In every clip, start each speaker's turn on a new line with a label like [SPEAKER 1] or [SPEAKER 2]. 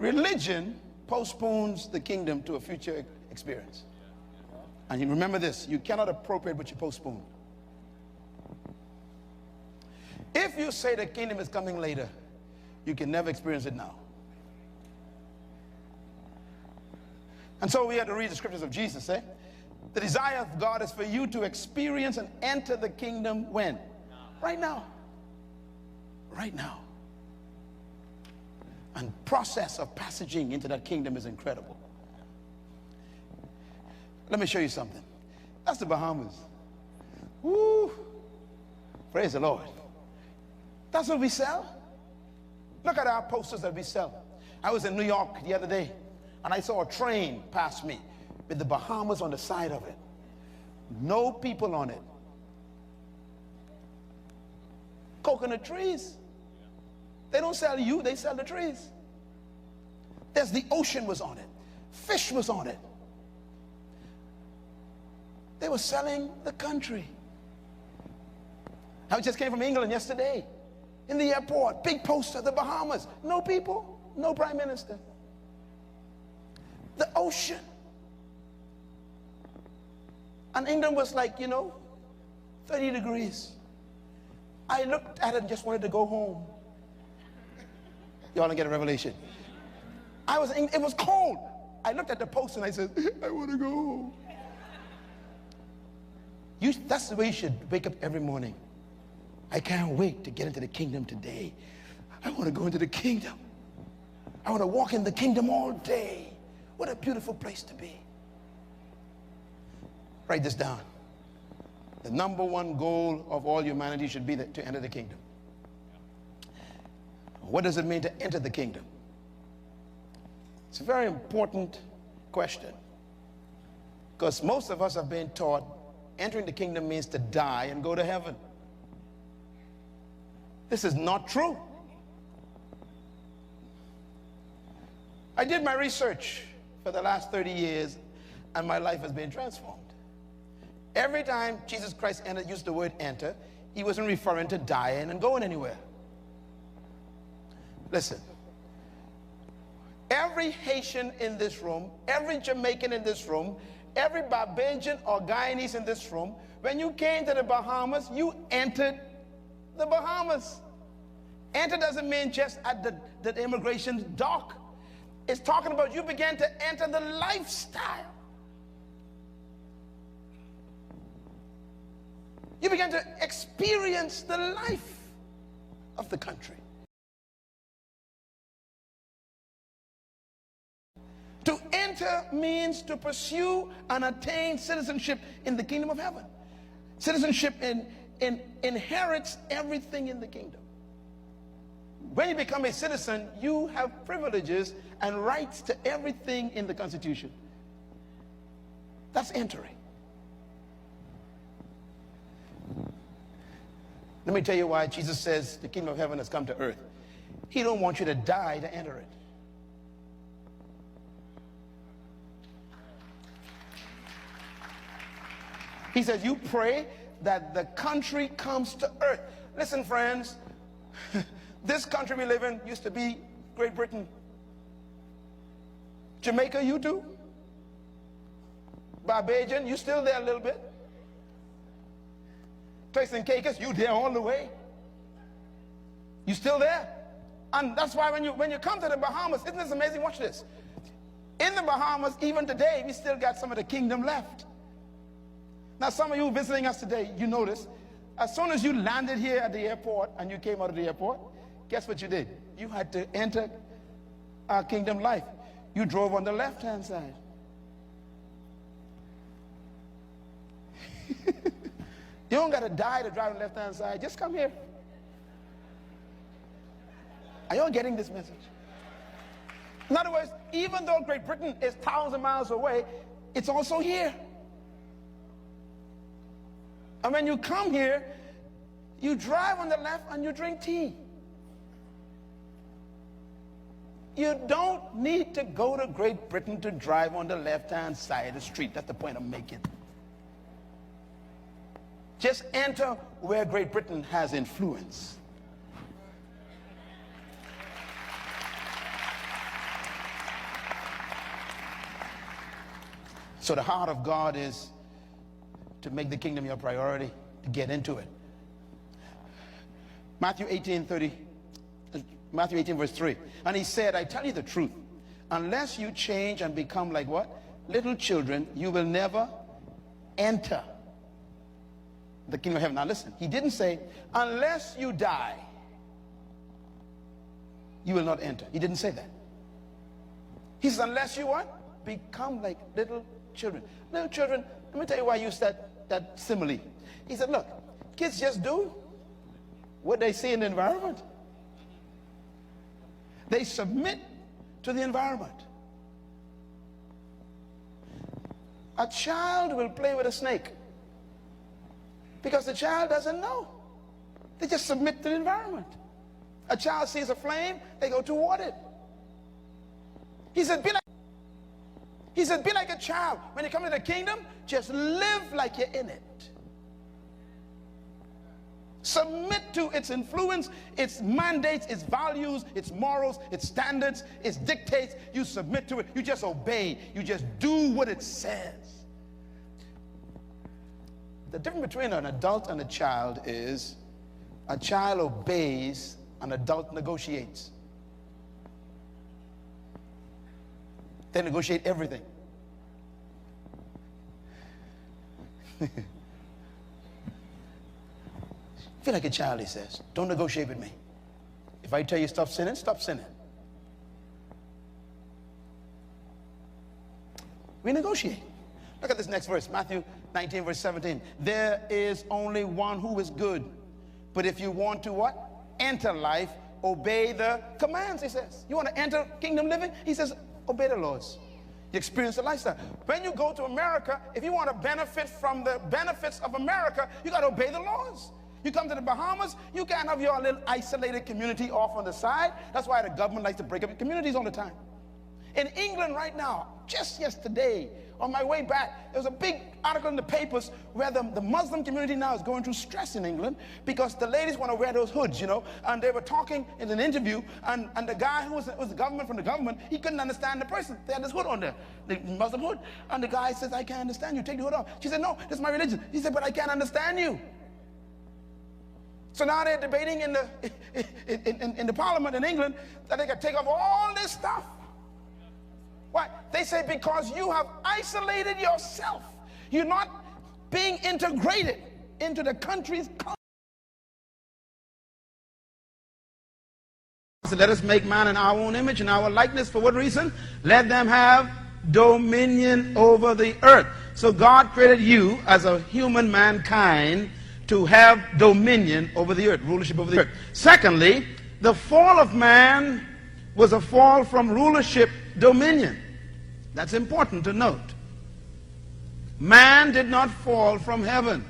[SPEAKER 1] Religion postpones the kingdom to a future experience. And you remember this, you cannot appropriate what you postpone. If you say the kingdom is coming later, you can never experience it now. And so we have to read the scriptures of Jesus, eh? The desire of God is for you to experience and enter the kingdom when? Right now. Right now. And process of passaging into that kingdom is incredible. Let me show you something. That's the Bahamas. Woo! Praise the Lord. That's what we sell. Look at our posters that we sell. I was in New York the other day, and I saw a train pass me with the Bahamas on the side of it. No people on it. Coconut trees. They don't sell you, they sell the trees. There's the ocean was on it. Fish was on it. They were selling the country. I just came from England yesterday. In the airport, big poster, the Bahamas. No people, no prime minister. The ocean. And England was like, 30 degrees. I looked at it and just wanted to go home. Y'all don't get a revelation. It was cold. I looked at the poster and I said, I want to go home. That's the way you should wake up every morning. I can't wait to get into the kingdom today. I want to go into the kingdom. I want to walk in the kingdom all day. What a beautiful place to be. Write this down. The number one goal of all humanity should be to enter the kingdom. What does it mean to enter the kingdom? It's a very important question, because most of us have been taught entering the kingdom means to die and go to heaven. This is not true. I did my research for the last 30 years, and my life has been transformed. Every time Jesus Christ used the word enter, he wasn't referring to dying and going anywhere. Listen, every Haitian in this room, every Jamaican in this room, every Barbadian or Guyanese in this room, when you came to the Bahamas, you entered the Bahamas. Enter doesn't mean just at the immigration dock. It's talking about you began to enter the lifestyle. You began to experience the life of the country. To enter means to pursue and attain citizenship in the kingdom of heaven. Citizenship inherits everything in the kingdom. When you become a citizen, you have privileges and rights to everything in the Constitution. That's entering. Let me tell you why Jesus says the kingdom of heaven has come to earth. He don't want you to die to enter it. He says, you pray that the country comes to earth. Listen, friends, this country we live in used to be Great Britain. Jamaica, you too? Barbadian, you still there a little bit? Turks and Caicos, you there all the way? You still there? And that's why when you come to the Bahamas, isn't this amazing? Watch this. In the Bahamas, even today, we still got some of the kingdom left. Now, some of you visiting us today, you notice, as soon as you landed here at the airport and you came out of the airport, guess what you did? You had to enter our kingdom life. You drove on the left-hand side. You don't got to die to drive on the left-hand side. Just come here. Are you all getting this message? In other words, even though Great Britain is thousands of miles away, it's also here. And when you come here, you drive on the left and you drink tea. You don't need to go to Great Britain to drive on the left-hand side of the street. That's the point I'm making. Just enter where Great Britain has influence. So the heart of God is to make the kingdom your priority, to get into it. Matthew 18 verse 3. And he said, I tell you the truth, unless you change and become like what? Little children, you will never enter the kingdom of heaven. Now listen, he didn't say, unless you die, you will not enter. He didn't say that. He says, unless you what? Become like little children. Little children, let me tell you why I use that simile. He said, look, kids just do what they see in the environment. They submit to the environment. A child will play with a snake because the child doesn't know. They just submit to the environment. A child sees a flame, they go toward it. He said, be like a child. When you come to the kingdom, just live like you're in it. Submit to its influence, its mandates, its values, its morals, its standards, its dictates. You submit to it. You just obey. You just do what it says. The difference between an adult and a child is a child obeys, an adult negotiates. They negotiate everything. Feel like a child, he says. Don't negotiate with me. If I tell you stop sinning, stop sinning. We negotiate. Look at this next verse, Matthew 19, verse 17. There is only one who is good. But if you want to what? Enter life, obey the commands, he says. You want to enter kingdom living? He says, obey the laws. You experience the lifestyle. When you go to America, if you want to benefit from the benefits of America, you got to obey the laws. You come to the Bahamas, you can't have your little isolated community off on the side. That's why the government likes to break up communities all the time. In England right now, just yesterday, on my way back, there was a big article in the papers where the Muslim community now is going through stress in England because the ladies want to wear those hoods, you know, and they were talking in an interview, and the guy who was the government from the government, he couldn't understand the person. They had this hood on there, the Muslim hood, and the guy says, I can't understand you, take the hood off. She said, no, this is my religion. He said, but I can't understand you. So now they're debating in the parliament in England that they can take off all this stuff. Why? They say because you have isolated yourself. You're not being integrated into the country's culture. So let us make man in our own image and our likeness. For what reason? Let them have dominion over the earth. So God created you as a human mankind to have dominion over the earth, rulership over the earth. Secondly, the fall of man was a fall from rulership, dominion. That's important to note. Man did not fall from heaven.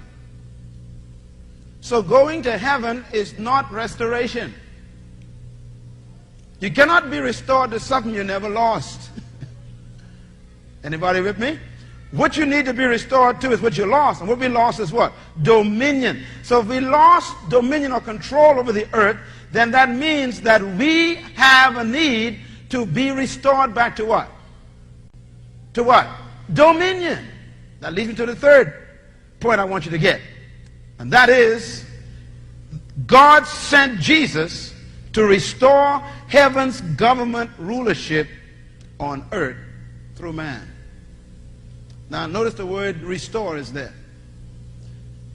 [SPEAKER 1] So going to heaven is not restoration. You cannot be restored to something you never lost. Anybody with me? What you need to be restored to is what you lost. And what we lost is what? Dominion. So if we lost dominion or control over the earth, then that means that we have a need to be restored back to what? To what? Dominion. That leads me to the third point I want you to get. And that is, God sent Jesus to restore heaven's government rulership on earth through man. Now notice the word restore is there.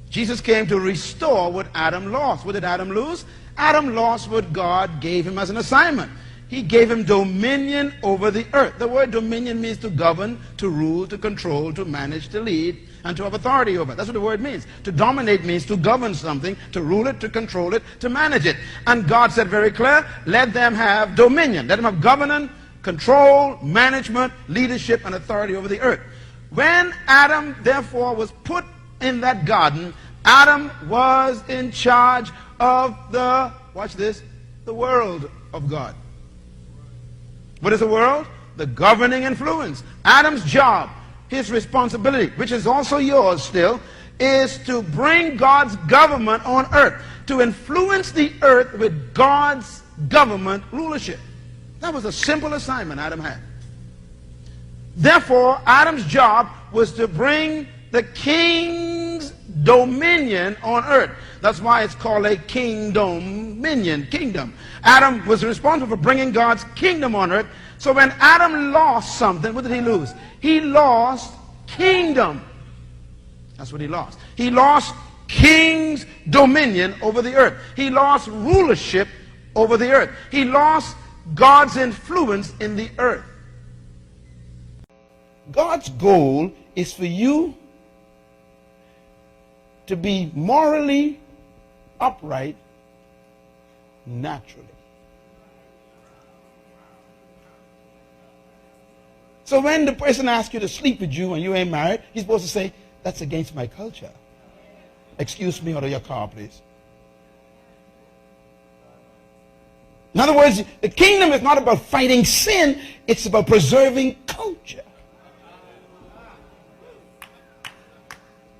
[SPEAKER 1] Jesus came to restore what Adam lost. What did Adam lose? Adam lost what God gave him as an assignment. He gave him dominion over the earth. The word dominion means to govern, to rule, to control, to manage, to lead, and to have authority over it. That's what the word means. To dominate means to govern something, to rule it, to control it, to manage it. And God said very clear, let them have dominion. Let them have governance, control, management, leadership, and authority over the earth. When Adam, therefore, was put in that garden, Adam was in charge of the, watch this, the world of God. What is the world? The governing influence. Adam's job, his responsibility, which is also yours still, is to bring God's government on earth, to influence the earth with God's government rulership. That was a simple assignment Adam had. Therefore, Adam's job was to bring the king's dominion on earth. That's why it's called a kingdom. Adam was responsible for bringing God's kingdom on earth. So when Adam lost something, what did he lose? He lost kingdom. That's what he lost. He lost king's dominion over the earth. He lost rulership over the earth. He lost God's influence in the earth. God's goal is for you to be morally upright naturally. So when the person asks you to sleep with you and you ain't married, he's supposed to say, that's against my culture. Excuse me, order your car, please. In other words, the kingdom is not about fighting sin, it's about preserving culture.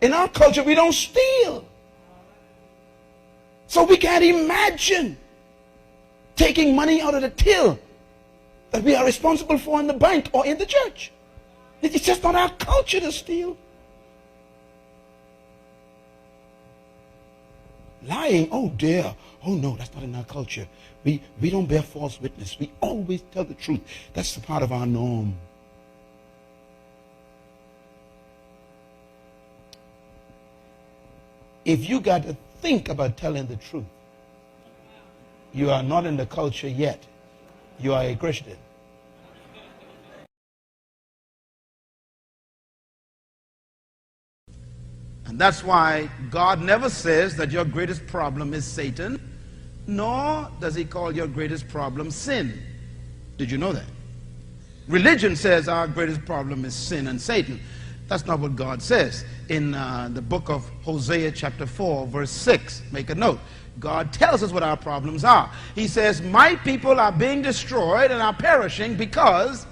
[SPEAKER 1] In our culture, we don't steal. So we can't imagine taking money out of the till that we are responsible for in the bank or in the church. It's just not our culture to steal. Lying, oh dear, oh no, that's not in our culture. We don't bear false witness. We always tell the truth. That's a part of our norm. If you got to think about telling the truth, you are not in the culture yet. You are a Christian. And that's why God never says that your greatest problem is Satan, nor does he call your greatest problem sin. Did you know that? Religion says our greatest problem is sin and Satan. That's not what God says. In the book of Hosea chapter 4 verse 6, make a note. God tells us what our problems are. He says, my people are being destroyed and are perishing because,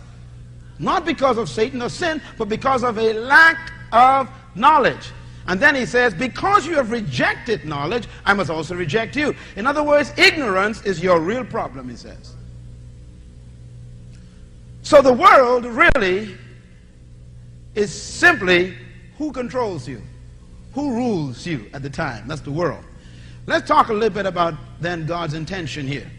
[SPEAKER 1] not because of Satan or sin, but because of a lack of knowledge. And then he says, because you have rejected knowledge, I must also reject you. In other words, ignorance is your real problem, he says. So the world really is simply who controls you, who rules you at the time. That's the world. Let's talk a little bit about then God's intention here.